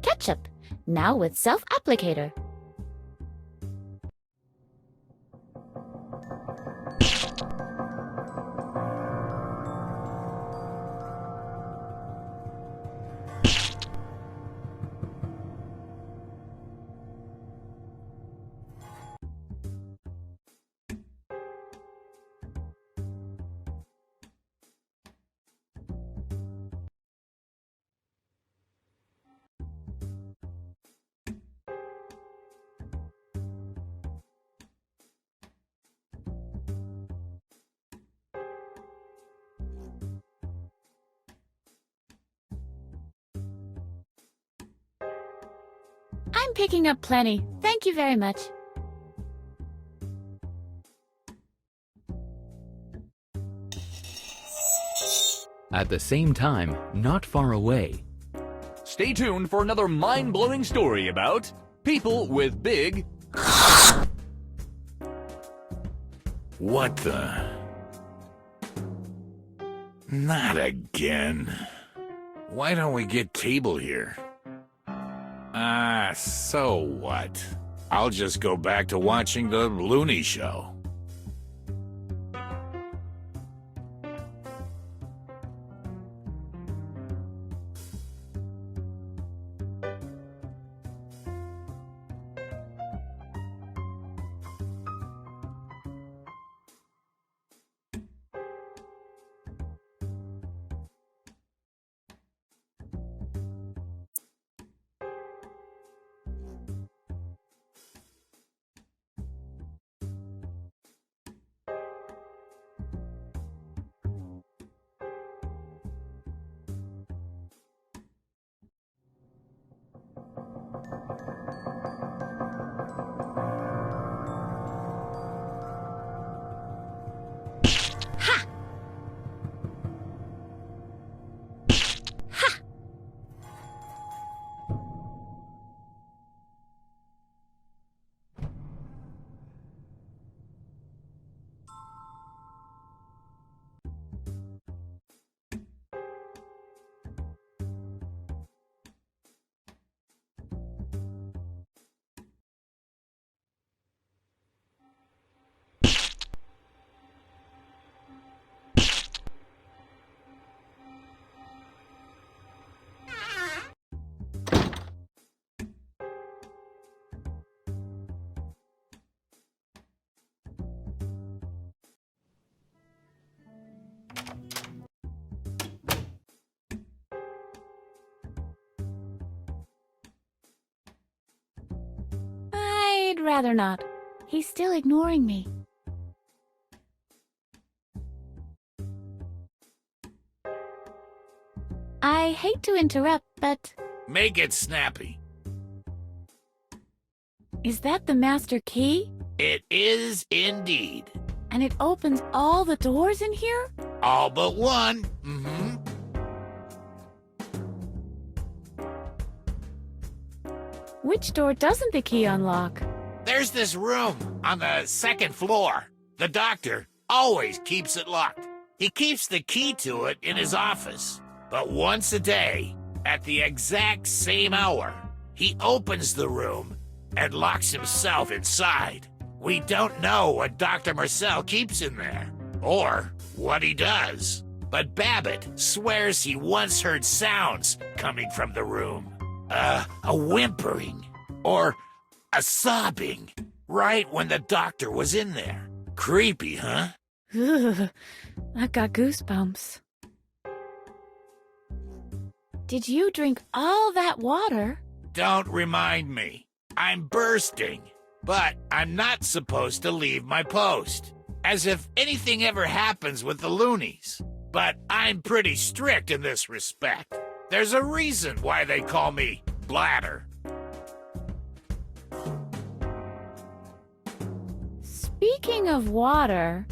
Ketchup, now with self-applicator. I'm picking up plenty. Thank you very much. At the same time, not far away. Stay tuned for another mind-blowing story about people with big... What the? Not again. Why don't we get cable here? So what? I'll just go back to watching the Looney Show. I'd rather not. He's still ignoring me. I hate to interrupt, but Make it snappy. is that the master key? It is indeed. And it opens all the doors in here? All but one. Mm-hmm. Which door doesn't the key unlock? There's this room on the second floor. The doctor always keeps it locked. He keeps the key to it in his office. But once a day, at the exact same hour, he opens the room and locks himself inside. We don't know what Dr. Marcel keeps in there, or what he does. But Babbitt swears he once heard sounds coming from the room. A whimpering, or a sobbing, right when the doctor was in there. Creepy, huh? Ugh, I've got goosebumps. Did you drink all that water? Don't remind me. I'm bursting. But I'm not supposed to leave my post. As if anything ever happens with the loonies. But I'm pretty strict in this respect. There's a reason why they call me Bladder. Speaking of water...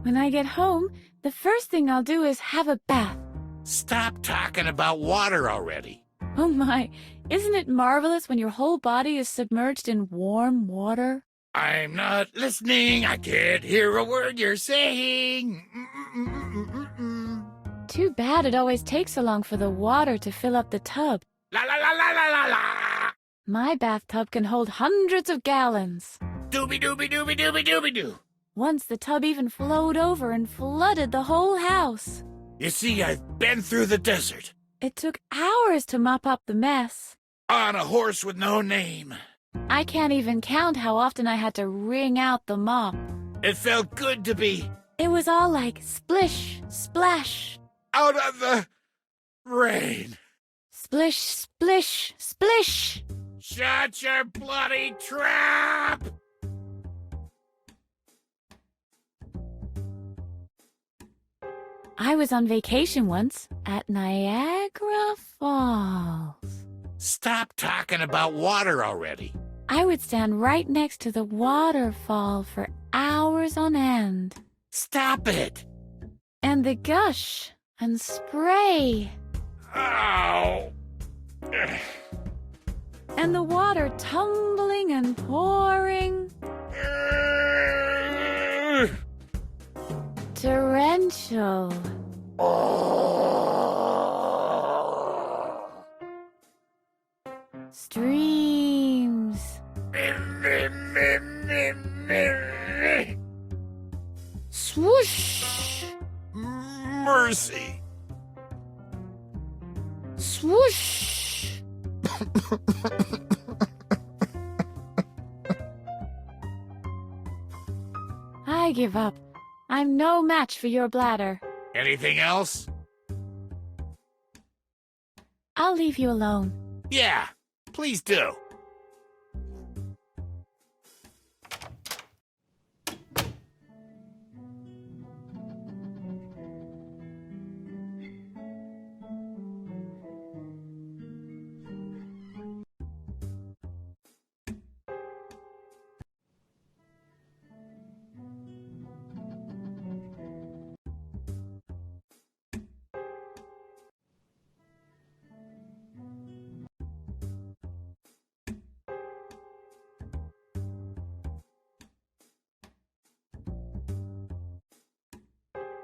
When I get home, the first thing I'll do is have a bath. Stop talking about water already. Oh my, isn't it marvelous when your whole body is submerged in warm water? I'm not listening. I can't hear a word you're saying. Too bad it always takes so long for the water to fill up the tub. La la la la la la la. My bathtub can hold hundreds of gallons. Doobie doobie doobie doobie doobie doo. Once the tub even flowed over and flooded the whole house. You see, I've been through the desert. It took hours to mop up the mess. On a horse with no name. I can't even count how often I had to wring out the mop. It felt good to be It was all like splish, splash. out of the rain. Splish, splish, splish. Shut your bloody trap! I was on vacation once at Niagara Falls. Stop talking about water already. I would stand right next to the waterfall for hours on end. Stop it! And the gush and spray. Ow! Ugh. And the water tumbling and pouring. Ugh. Torrential. Streams. Swoosh. Mercy! Swoosh. I give up. I'm no match for your bladder. Anything else? I'll leave you alone. Yeah, please do.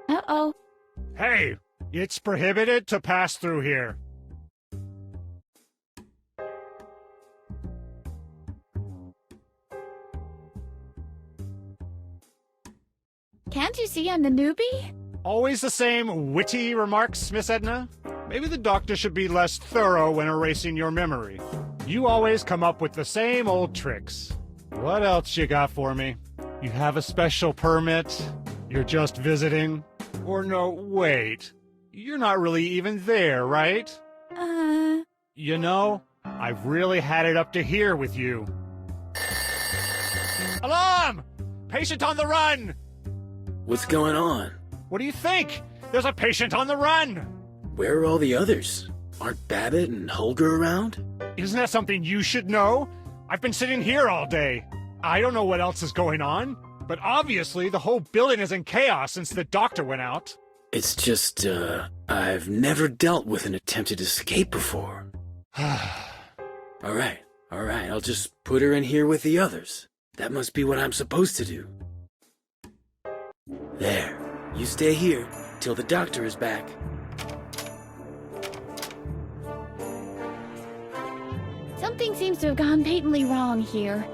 Uh-oh. Hey, it's prohibited to pass through here. Can't you see I'm the newbie? Always the same witty remarks, Miss Edna? Maybe the doctor should be less thorough when erasing your memory. You always come up with the same old tricks. What else you got for me? You have a special permit? You're just visiting? Or no, wait. You're not really even there, right? You know, I've really had it up to here with you. Alarm! Patient on the run! What's going on? What do you think? There's a patient on the run! Where are all the others? Aren't Babbitt and Holger around? Isn't that something you should know? I've been sitting here all day. I don't know what else is going on, but obviously the whole building is in chaos since the doctor went out. It's just, I've never dealt with an attempted escape before. Alright, I'll just put her in here with the others. That must be what I'm supposed to do. There, you stay here till the doctor is back. Something seems to have gone patently wrong here.